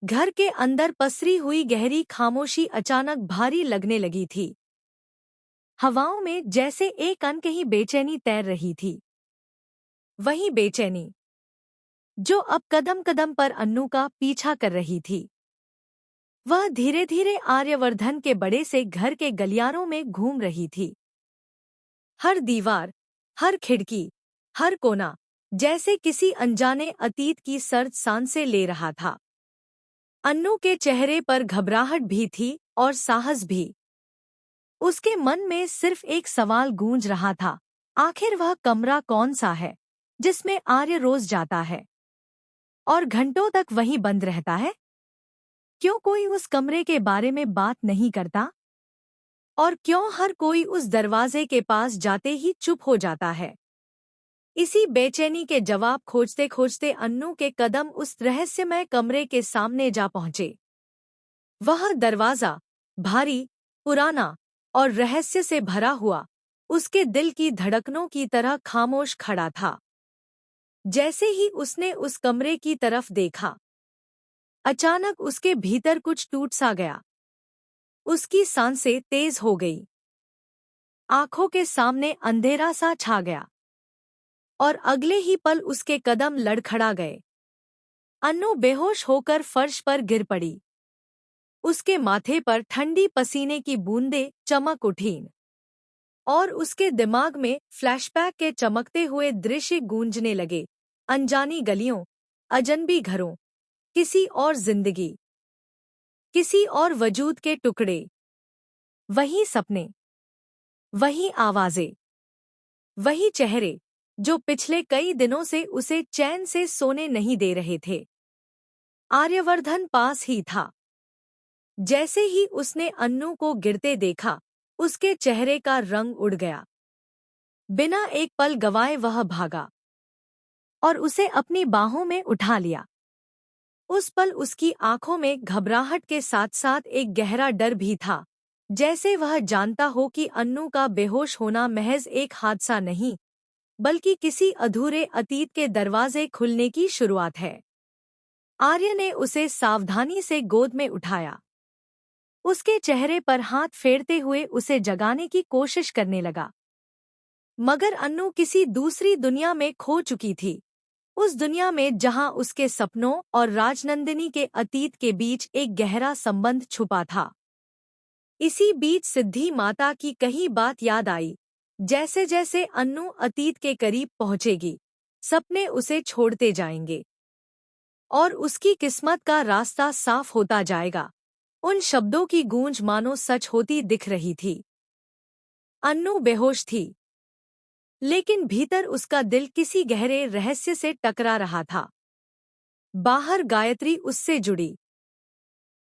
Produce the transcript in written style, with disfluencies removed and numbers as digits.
घर के अंदर पसरी हुई गहरी खामोशी अचानक भारी लगने लगी थी। हवाओं में जैसे एक अनकही बेचैनी तैर रही थी। वही बेचैनी जो अब कदम कदम पर अन्नू का पीछा कर रही थी। वह धीरे धीरे आर्यवर्धन के बड़े से घर के गलियारों में घूम रही थी। हर दीवार, हर खिड़की, हर कोना जैसे किसी अनजाने अतीत की सर्द सांसें ले रहा था। अन्नू के चेहरे पर घबराहट भी थी और साहस भी। उसके मन में सिर्फ एक सवाल गूंज रहा था, आखिर वह कमरा कौन सा है जिसमें आर्य रोज जाता है और घंटों तक वहीं बंद रहता है? क्यों कोई उस कमरे के बारे में बात नहीं करता? और क्यों हर कोई उस दरवाजे के पास जाते ही चुप हो जाता है? इसी बेचैनी के जवाब खोजते खोजते अन्नू के कदम उस रहस्यमय कमरे के सामने जा पहुंचे। वह दरवाजा, भारी, पुराना और रहस्य से भरा हुआ, उसके दिल की धड़कनों की तरह खामोश खड़ा था। जैसे ही उसने उस कमरे की तरफ देखा, अचानक उसके भीतर कुछ टूट सा गया। उसकी सांसें तेज हो गई। आंखों के सामने अंधेरा सा छा गया और अगले ही पल उसके कदम लड़खड़ा गए। अन्नू बेहोश होकर फर्श पर गिर पड़ी। उसके माथे पर ठंडी पसीने की बूंदें चमक उठीं और उसके दिमाग में फ्लैशबैक के चमकते हुए दृश्य गूंजने लगे। अनजानी गलियों, अजनबी घरों, किसी और जिंदगी, किसी और वजूद के टुकड़े। वही सपने, वही आवाजें, वही चेहरे जो पिछले कई दिनों से उसे चैन से सोने नहीं दे रहे थे। आर्यवर्धन पास ही था। जैसे ही उसने अन्नू को गिरते देखा, उसके चेहरे का रंग उड़ गया। बिना एक पल गवाए वह भागा और उसे अपनी बाहों में उठा लिया। उस पल उसकी आंखों में घबराहट के साथ साथ एक गहरा डर भी था, जैसे वह जानता हो कि अन्नू का बेहोश होना महज एक हादसा नहीं, बल्कि किसी अधूरे अतीत के दरवाजे खुलने की शुरुआत है। आर्य ने उसे सावधानी से गोद में उठाया। उसके चेहरे पर हाथ फेरते हुए उसे जगाने की कोशिश करने लगा। मगर अन्नू किसी दूसरी दुनिया में खो चुकी थी। उस दुनिया में जहां उसके सपनों और राजनंदिनी के अतीत के बीच एक गहरा संबंध छुपा था। इसी बीच सिद्धि माता की कही बात याद आई। जैसे जैसे अन्नू अतीत के करीब पहुंचेगी, सपने उसे छोड़ते जाएंगे और उसकी किस्मत का रास्ता साफ होता जाएगा। उन शब्दों की गूंज मानो सच होती दिख रही थी। अन्नू बेहोश थी, लेकिन भीतर उसका दिल किसी गहरे रहस्य से टकरा रहा था। बाहर गायत्री उससे जुड़ी,